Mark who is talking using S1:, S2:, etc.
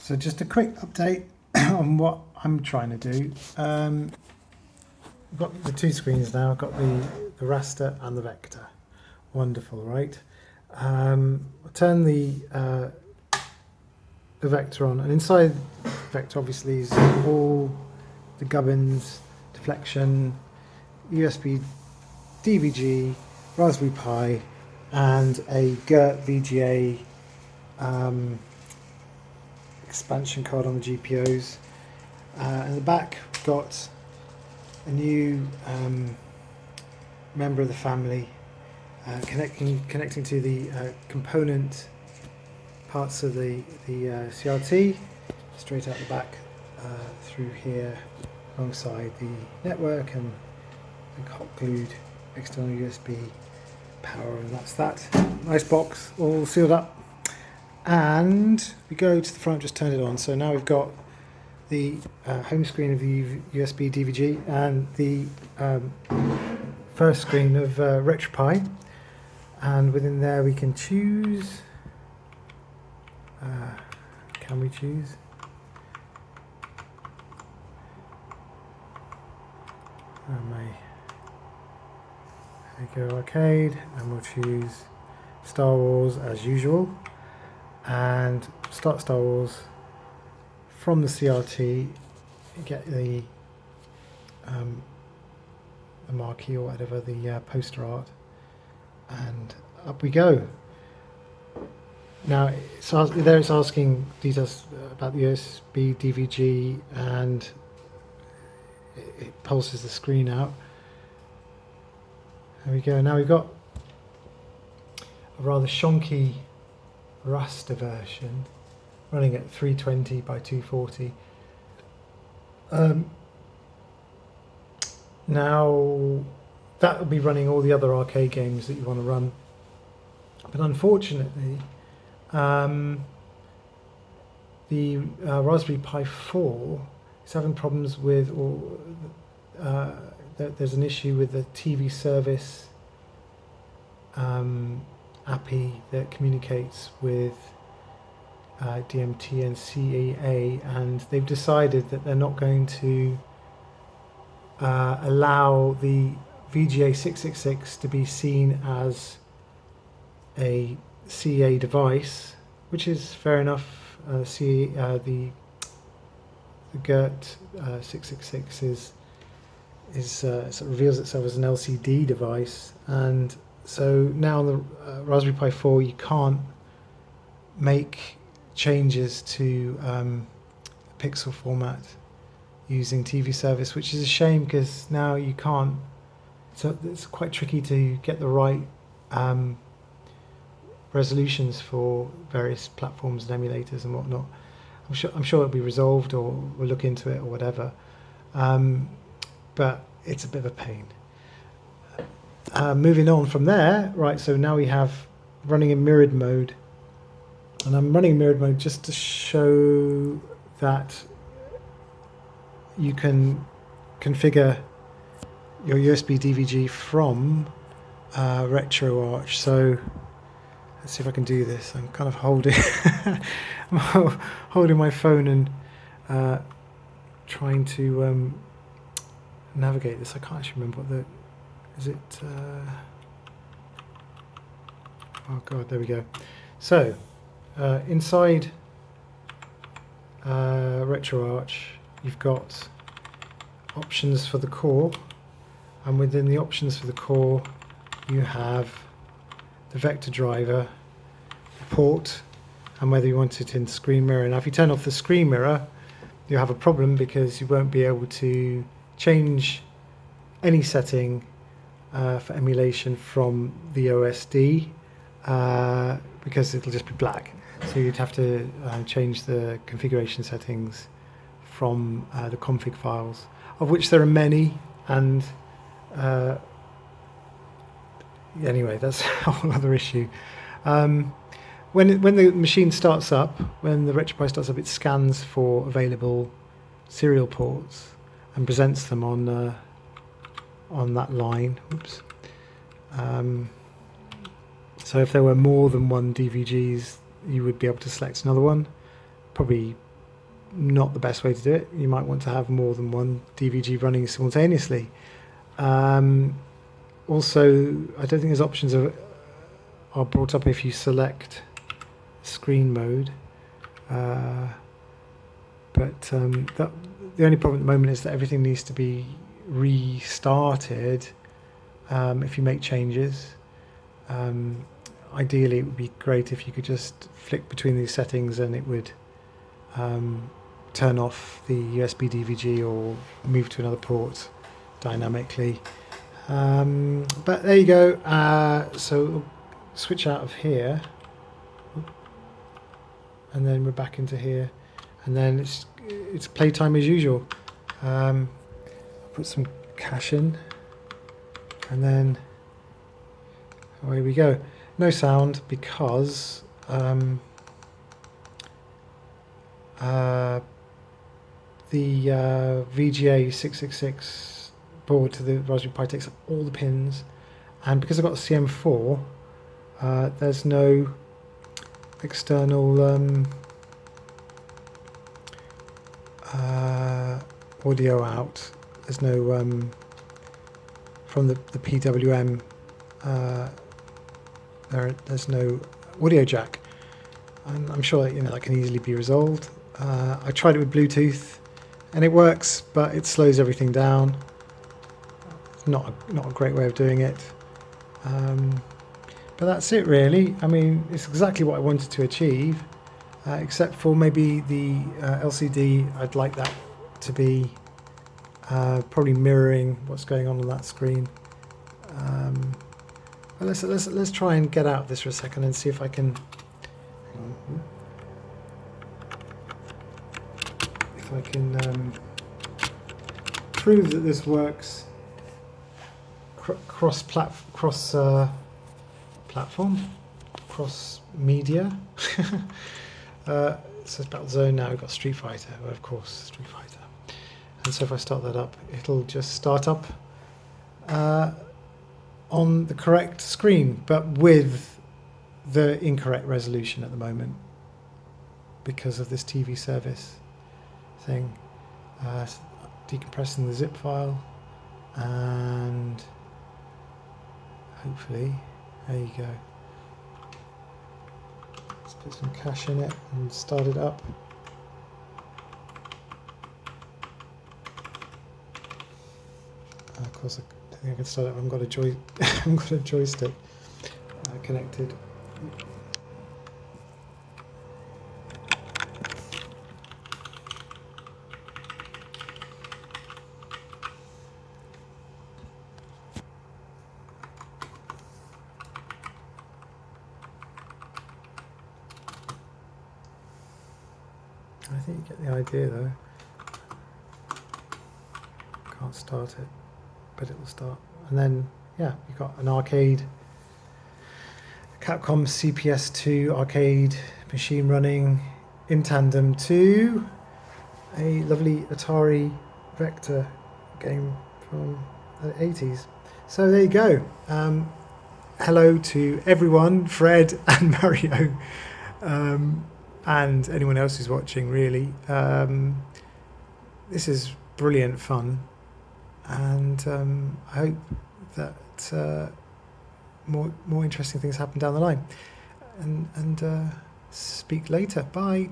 S1: So just a quick update on what I'm trying to do. I've got the two screens now. I've got the raster and the vector. Wonderful, right? I'll turn the vector on, and inside the vector obviously is all the gubbins, deflection, USB DVG, Raspberry Pi, and a GERT VGA expansion card on the GPIOs. In the back, we've got a new member of the family connecting to the component parts of the CRT, straight out the back through here alongside the network and the hot glued external USB power, and that's that. Nice box, all sealed up. And we go to the front, just turned it on. So now we've got the home screen of the USB DVG and the first screen of Retropie. And within there we can choose. Can we choose? There we go, arcade, and we'll choose Star Wars as usual. And start Star Wars from the CRT, get the marquee or whatever, the poster art, and up we go. Now it's asking details about the USB DVG, and it pulses the screen out. There we go. Now we've got a rather shonky raster version running at 320 by 240. Now that will be running all the other arcade games that you want to run, but unfortunately the Raspberry Pi 4 is having problems with, there's an issue with the TV service API that communicates with DMT and CEA, and they've decided that they're not going to allow the VGA 666 to be seen as a CEA device, which is fair enough. The GERT 666 sort of reveals itself as an LCD device, and so now on the Raspberry Pi 4 you can't make changes to pixel format using TV service, which is a shame because now you can't. So it's quite tricky to get the right resolutions for various platforms and emulators and whatnot. I'm sure it'll be resolved, or we'll look into it or whatever. But it's a bit of a pain. Moving on from there, right, so now we have running in mirrored mode, and I'm running in mirrored mode just to show that you can configure your USB DVG from RetroArch. So let's see if I can do this. I'm kind of holding holding my phone and trying to navigate this. I can't actually remember what is it? Oh god, there we go. So inside RetroArch, you've got options for the core, and within the options for the core, you have the vector driver, the port, and whether you want it in screen mirror. Now, if you turn off the screen mirror, you'll have a problem because you won't be able to change any setting for emulation from the OSD because it'll just be black. So you'd have to change the configuration settings from the config files, of which there are many, and anyway, that's a whole other issue. When the machine starts up, when the Retropie starts up, it scans for available serial ports and presents them on that line. Oops. So if there were more than one DVGs, you would be able to select another one. Probably not the best way to do it. You might want to have more than one DVG running simultaneously. Also, I don't think there's options are brought up if you select screen mode. But the only problem at the moment is that everything needs to be restarted if you make changes. Ideally, it would be great if you could just flick between these settings and it would turn off the USB DVG or move to another port dynamically. But there you go. So we'll switch out of here, and then we're back into here, and then it's playtime as usual. Put some cache in, and then away we go. No sound because the VGA 666 board to the Raspberry Pi takes up all the pins, and because I've got a CM4, there's no external audio out. There's no from the PWM. There's no audio jack, and I'm sure that can easily be resolved. I tried it with Bluetooth, and it works, but it slows everything down. It's not a great way of doing it. But that's it really. I mean, it's exactly what I wanted to achieve, except for maybe the LCD. I'd like that to be probably mirroring what's going on that screen. But let's try and get out of this for a second and see if I can. If I can prove that this works cross platform, cross media. So it's Battlezone now. We've got Street Fighter. Well, of course, Street Fighter. And so if I start that up, it'll just start up on the correct screen, but with the incorrect resolution at the moment because of this TV service thing. Decompressing the zip file, and hopefully, there you go. Let's put some cache in it and start it up. Of course, I think I can start it. I haven't got a joystick connected. I think you get the idea though. Can't start it, but it will start. And then, yeah, you've got an arcade, Capcom CPS2 arcade machine running in tandem to a lovely Atari Vector game from the 80s. So there you go. Hello to everyone, Fred and Mario. And anyone else who's watching, really. This is brilliant fun, and I hope that more interesting things happen down the line. And speak later. Bye.